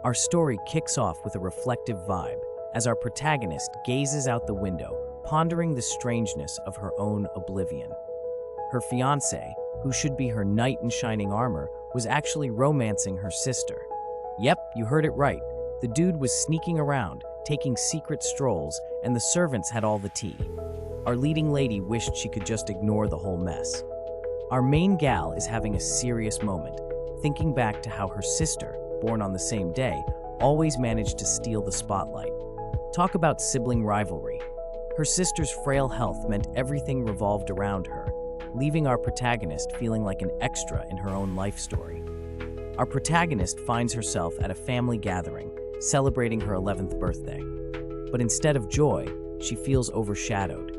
Our story kicks off with a reflective vibe as our protagonist gazes out the window, pondering the strangeness of her own oblivion. Her fiancé, who should be her knight in shining armor, was actually romancing her sister. Yep, you heard it right. The dude was sneaking around, taking secret strolls, and the servants had all the tea. Our leading lady wished she could just ignore the whole mess. Our main gal is having a serious moment, thinking back to how her sister, born on the same day, always managed to steal the spotlight. Talk about sibling rivalry. Her sister's frail health meant everything revolved around her, leaving our protagonist feeling like an extra in her own life story. Our protagonist finds herself at a family gathering, celebrating her 11th birthday. But instead of joy, she feels overshadowed.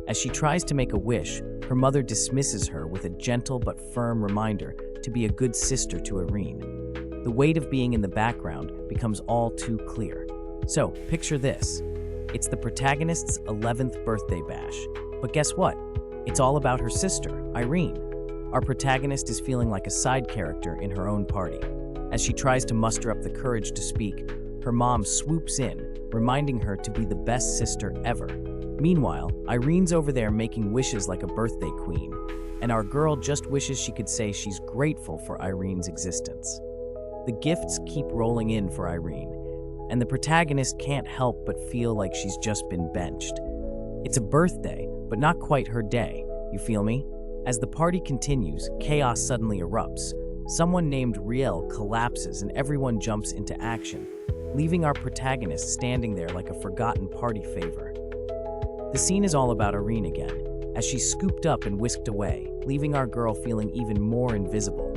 As she tries to make a wish, her mother dismisses her with a gentle but firm reminder to be a good sister to Irene. The weight of being in the background becomes all too clear. So, picture this. It's the protagonist's 11th birthday bash. But guess what? It's all about her sister, Irene. Our protagonist is feeling like a side character in her own party. As she tries to muster up the courage to speak, her mom swoops in, reminding her to be the best sister ever. Meanwhile, Irene's over there making wishes like a birthday queen, and our girl just wishes she could say she's grateful for Irene's existence. The gifts keep rolling in for Irene, and the protagonist can't help but feel like she's just been benched. It's a birthday, but not quite her day, you feel me? As the party continues, chaos suddenly erupts. Someone named Riel collapses and everyone jumps into action, leaving our protagonist standing there like a forgotten party favor. The scene is all about Irene again, as she's scooped up and whisked away, leaving our girl feeling even more invisible.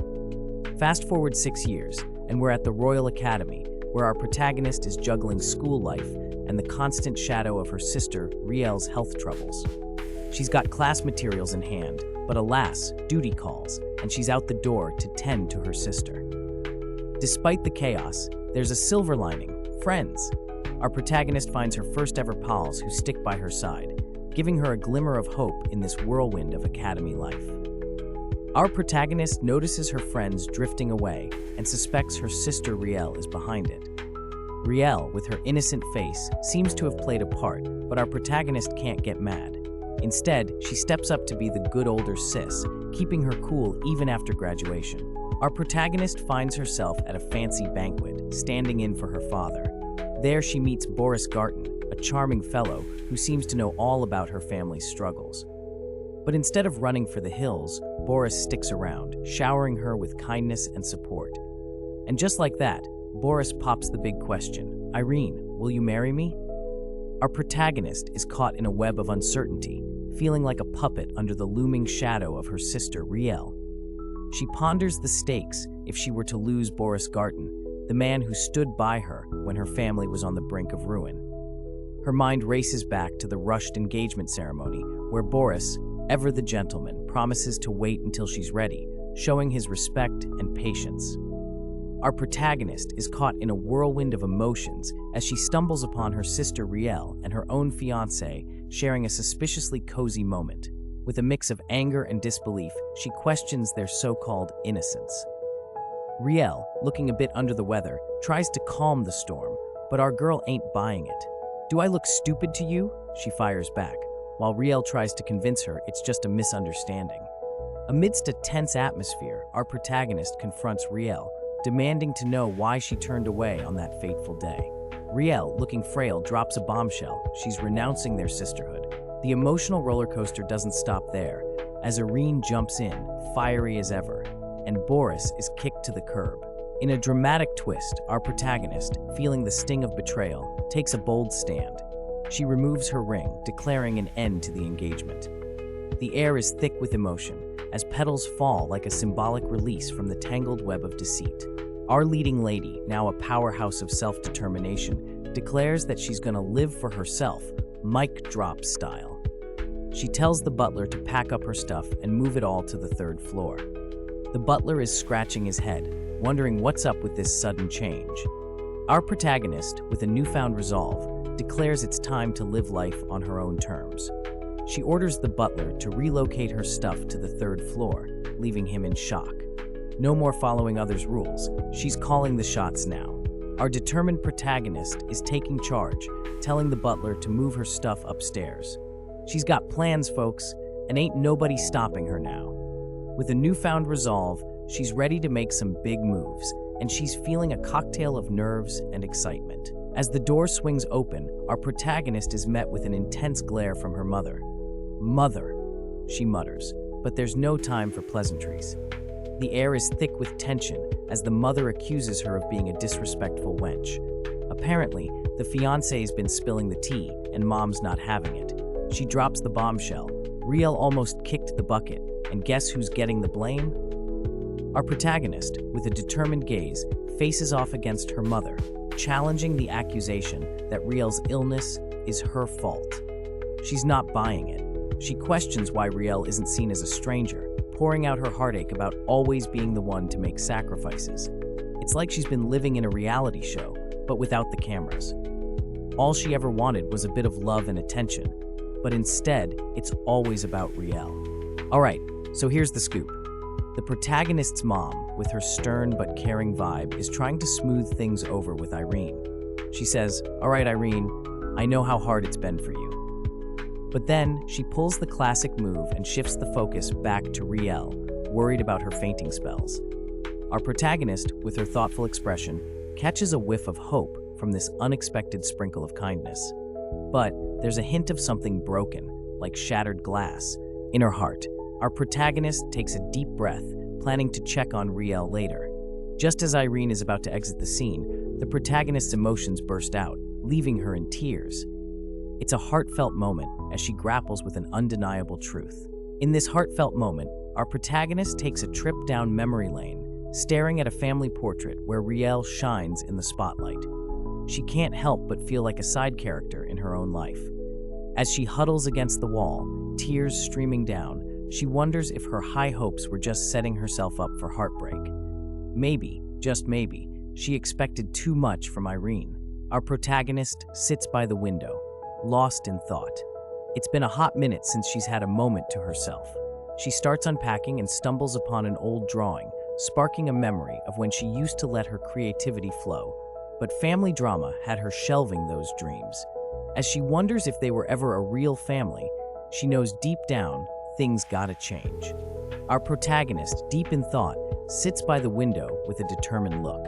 Fast forward 6 years, and we're at the Royal Academy, where our protagonist is juggling school life and the constant shadow of her sister, Riel's health troubles. She's got class materials in hand, but alas, duty calls, and she's out the door to tend to her sister. Despite the chaos, there's a silver lining: friends. Our protagonist finds her first ever pals who stick by her side, giving her a glimmer of hope in this whirlwind of academy life. Our protagonist notices her friends drifting away and suspects her sister Riel is behind it. Riel, with her innocent face, seems to have played a part, but our protagonist can't get mad. Instead, she steps up to be the good older sis, keeping her cool even after graduation. Our protagonist finds herself at a fancy banquet, standing in for her father. There she meets Boris Garten, a charming fellow who seems to know all about her family's struggles. But instead of running for the hills, Boris sticks around, showering her with kindness and support. And just like that, Boris pops the big question: Irene, will you marry me? Our protagonist is caught in a web of uncertainty, feeling like a puppet under the looming shadow of her sister Riel. She ponders the stakes if she were to lose Boris Garten, the man who stood by her when her family was on the brink of ruin. Her mind races back to the rushed engagement ceremony, where Boris, ever the gentleman, promises to wait until she's ready, showing his respect and patience. Our protagonist is caught in a whirlwind of emotions as she stumbles upon her sister Riel and her own fiancé sharing a suspiciously cozy moment. With a mix of anger and disbelief, she questions their so-called innocence. Riel, looking a bit under the weather, tries to calm the storm, but our girl ain't buying it. "Do I look stupid to you?" she fires back, while Riel tries to convince her it's just a misunderstanding. Amidst a tense atmosphere, our protagonist confronts Riel, demanding to know why she turned away on that fateful day. Riel, looking frail, drops a bombshell. She's renouncing their sisterhood. The emotional roller coaster doesn't stop there, as Irene jumps in, fiery as ever, and Boris is kicked to the curb. In a dramatic twist, our protagonist, feeling the sting of betrayal, takes a bold stand. She removes her ring, declaring an end to the engagement. The air is thick with emotion, as petals fall like a symbolic release from the tangled web of deceit. Our leading lady, now a powerhouse of self-determination, declares that she's gonna live for herself, mic drop style. She tells the butler to pack up her stuff and move it all to the 3rd floor. The butler is scratching his head, wondering what's up with this sudden change. Our protagonist, with a newfound resolve, declares it's time to live life on her own terms. She orders the butler to relocate her stuff to the 3rd floor, leaving him in shock. No more following others' rules. She's calling the shots now. Our determined protagonist is taking charge, telling the butler to move her stuff upstairs. She's got plans, folks, and ain't nobody stopping her now. With a newfound resolve, she's ready to make some big moves, and she's feeling a cocktail of nerves and excitement. As the door swings open, our protagonist is met with an intense glare from her mother. "Mother," she mutters, but there's no time for pleasantries. The air is thick with tension as the mother accuses her of being a disrespectful wench. Apparently, the fiancé's been spilling the tea, and mom's not having it. She drops the bombshell. Riel almost kicked the bucket, and guess who's getting the blame? Our protagonist, with a determined gaze, faces off against her mother, challenging the accusation that Riel's illness is her fault. She's not buying it. She questions why Riel isn't seen as a stranger, pouring out her heartache about always being the one to make sacrifices. It's like she's been living in a reality show, but without the cameras. All she ever wanted was a bit of love and attention, but instead, it's always about Riel. Alright, so here's the scoop. The protagonist's mom, with her stern but caring vibe, is trying to smooth things over with Irene. She says, "Alright, Irene, I know how hard it's been for you." But then, she pulls the classic move and shifts the focus back to Riel, worried about her fainting spells. Our protagonist, with her thoughtful expression, catches a whiff of hope from this unexpected sprinkle of kindness. But there's a hint of something broken, like shattered glass, in her heart. Our protagonist takes a deep breath, planning to check on Riel later. Just as Irene is about to exit the scene, the protagonist's emotions burst out, leaving her in tears. It's a heartfelt moment as she grapples with an undeniable truth. In this heartfelt moment, our protagonist takes a trip down memory lane, staring at a family portrait where Riel shines in the spotlight. She can't help but feel like a side character in her own life. As she huddles against the wall, tears streaming down, she wonders if her high hopes were just setting herself up for heartbreak. Maybe, just maybe, she expected too much from Irene. Our protagonist sits by the window, lost in thought. It's been a hot minute since she's had a moment to herself. She starts unpacking and stumbles upon an old drawing, sparking a memory of when she used to let her creativity flow. But family drama had her shelving those dreams. As she wonders if they were ever a real family, she knows deep down things gotta change. Our protagonist, deep in thought, sits by the window with a determined look.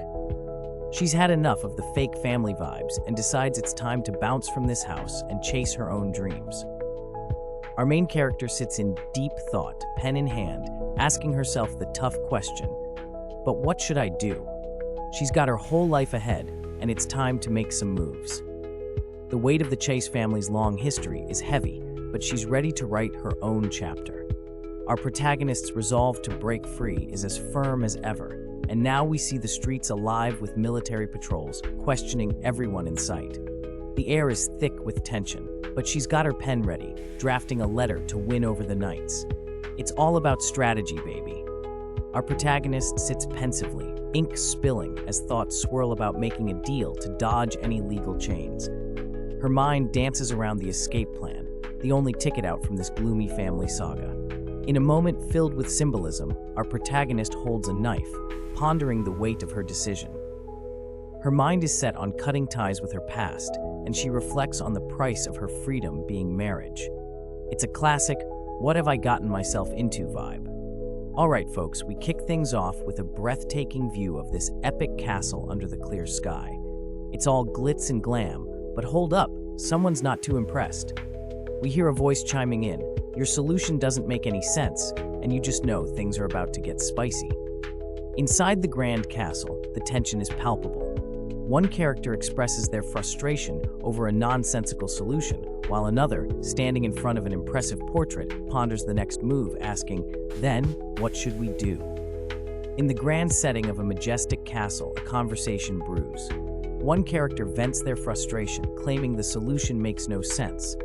She's had enough of the fake family vibes and decides it's time to bounce from this house and chase her own dreams. Our main character sits in deep thought, pen in hand, asking herself the tough question, but what should I do? She's got her whole life ahead, and it's time to make some moves. The weight of the Chase family's long history is heavy, but she's ready to write her own chapter. Our protagonist's resolve to break free is as firm as ever, and now we see the streets alive with military patrols, questioning everyone in sight. The air is thick with tension, but she's got her pen ready, drafting a letter to win over the knights. It's all about strategy, baby. Our protagonist sits pensively, ink spilling as thoughts swirl about making a deal to dodge any legal chains. Her mind dances around the escape plan, the only ticket out from this gloomy family saga. In a moment filled with symbolism, our protagonist holds a knife, pondering the weight of her decision. Her mind is set on cutting ties with her past, and she reflects on the price of her freedom being marriage. It's a classic, what have I gotten myself into vibe. Alright folks, we kick things off with a breathtaking view of this epic castle under the clear sky. It's all glitz and glam, but hold up, someone's not too impressed. We hear a voice chiming in, your solution doesn't make any sense, and you just know things are about to get spicy. Inside the grand castle, the tension is palpable. One character expresses their frustration over a nonsensical solution, while another, standing in front of an impressive portrait, ponders the next move, asking, then, what should we do? In the grand setting of a majestic castle, a conversation brews. One character vents their frustration, claiming the solution makes no sense.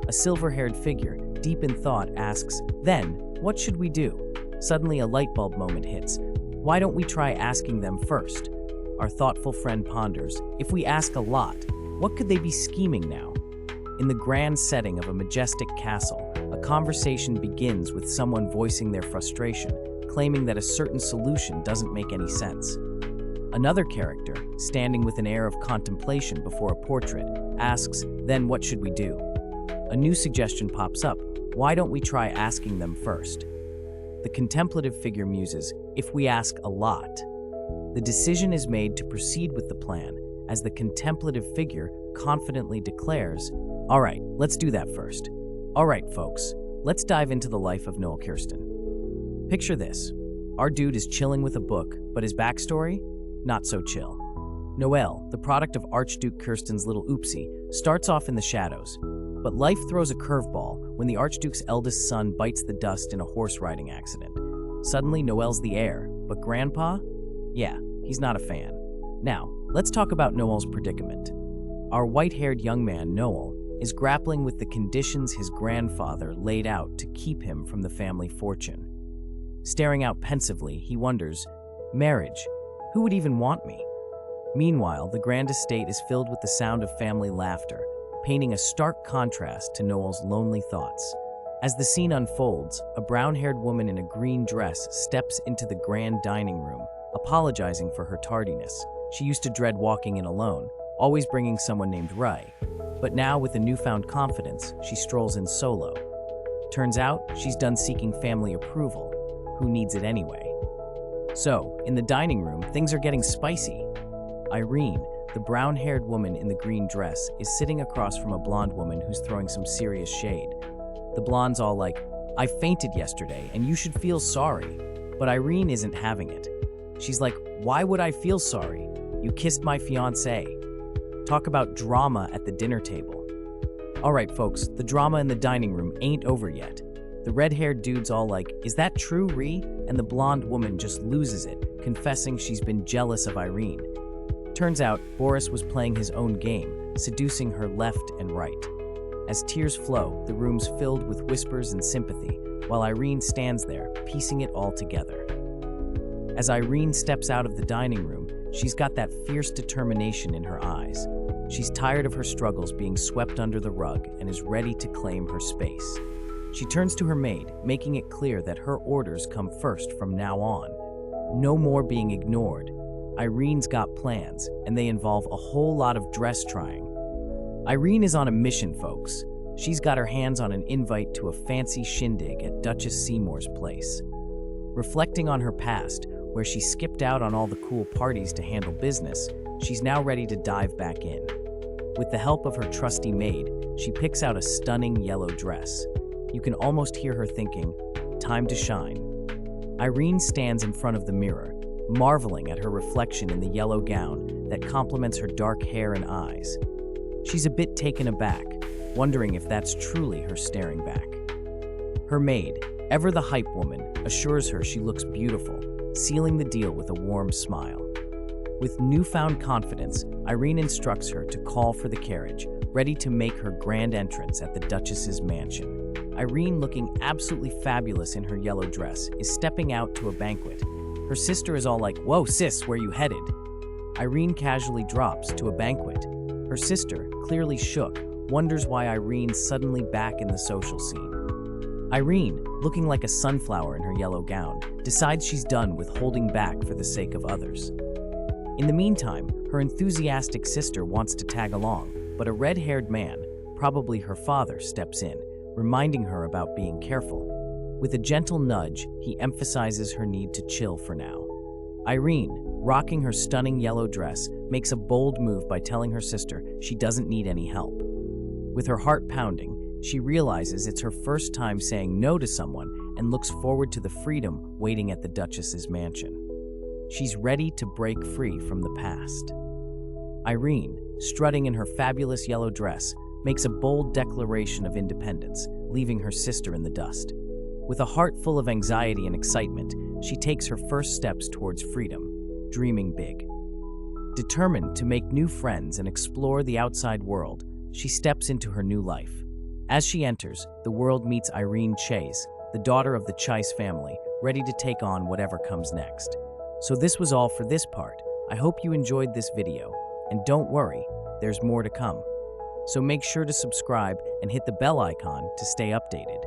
A silver-haired figure, deep in thought, asks, then, what should we do? Suddenly a light bulb moment hits. Why don't we try asking them first? Our thoughtful friend ponders, if we ask a lot, what could they be scheming now? In the grand setting of a majestic castle, a conversation begins with someone voicing their frustration, claiming that a certain solution doesn't make any sense. Another character, standing with an air of contemplation before a portrait, asks, "Then what should we do?" A new suggestion pops up. Why don't we try asking them first? The contemplative figure muses, "If we ask a lot." The decision is made to proceed with the plan, as the contemplative figure confidently declares, "All right, let's do that first." All right, folks, let's dive into the life of Noel Kirsten. Picture this. Our dude is chilling with a book, but his backstory? Not so chill. Noel, the product of Archduke Kirsten's little oopsie, starts off in the shadows. But life throws a curveball when the Archduke's eldest son bites the dust in a horse riding accident. Suddenly, Noel's the heir, but Grandpa? Yeah, he's not a fan. Now, let's talk about Noel's predicament. Our white-haired young man, Noel, is grappling with the conditions his grandfather laid out to keep him from the family fortune. Staring out pensively, he wonders, marriage, who would even want me? Meanwhile, the grand estate is filled with the sound of family laughter, painting a stark contrast to Noel's lonely thoughts. As the scene unfolds, a brown-haired woman in a green dress steps into the grand dining room, apologizing for her tardiness. She used to dread walking in alone, always bringing someone named Rai. But now, with a newfound confidence, she strolls in solo. Turns out, she's done seeking family approval. Who needs it anyway? So, in the dining room, things are getting spicy. Irene, the brown-haired woman in the green dress, is sitting across from a blonde woman who's throwing some serious shade. The blonde's all like, "I fainted yesterday, and you should feel sorry." But Irene isn't having it. She's like, "Why would I feel sorry? You kissed my fiancé." Talk about drama at the dinner table. All right, folks, the drama in the dining room ain't over yet. The red-haired dude's all like, "Is that true, Ree?" And the blonde woman just loses it, confessing she's been jealous of Irene. Turns out, Boris was playing his own game, seducing her left and right. As tears flow, the room's filled with whispers and sympathy, while Irene stands there, piecing it all together. As Irene steps out of the dining room, she's got that fierce determination in her eyes. She's tired of her struggles being swept under the rug and is ready to claim her space. She turns to her maid, making it clear that her orders come first from now on. No more being ignored. Irene's got plans, and they involve a whole lot of dress trying. Irene is on a mission, folks. She's got her hands on an invite to a fancy shindig at Duchess Seymour's place. Reflecting on her past, where she skipped out on all the cool parties to handle business, she's now ready to dive back in. With the help of her trusty maid, she picks out a stunning yellow dress. You can almost hear her thinking, "Time to shine." Irene stands in front of the mirror, marveling at her reflection in the yellow gown that complements her dark hair and eyes. She's a bit taken aback, wondering if that's truly her staring back. Her maid, ever the hype woman, assures her she looks beautiful, sealing the deal with a warm smile. With newfound confidence, Irene instructs her to call for the carriage, ready to make her grand entrance at the Duchess's mansion. Irene, looking absolutely fabulous in her yellow dress, is stepping out to a banquet. Her sister is all like, "Whoa, sis, where you headed?" Irene casually drops to a banquet. Her sister, clearly shook, wonders why Irene's suddenly back in the social scene. Irene, looking like a sunflower in her yellow gown, decides she's done with holding back for the sake of others. In the meantime, her enthusiastic sister wants to tag along, but a red-haired man, probably her father, steps in, reminding her about being careful. With a gentle nudge, he emphasizes her need to chill for now. Irene, rocking her stunning yellow dress, makes a bold move by telling her sister she doesn't need any help. With her heart pounding, she realizes it's her first time saying no to someone and looks forward to the freedom waiting at the Duchess's mansion. She's ready to break free from the past. Irene, strutting in her fabulous yellow dress, makes a bold declaration of independence, leaving her sister in the dust. With a heart full of anxiety and excitement, she takes her first steps towards freedom, dreaming big. Determined to make new friends and explore the outside world, she steps into her new life. As she enters, the world meets Irene Chase, the daughter of the Chase family, ready to take on whatever comes next. So this was all for this part. I hope you enjoyed this video, and don't worry, there's more to come. So make sure to subscribe and hit the bell icon to stay updated.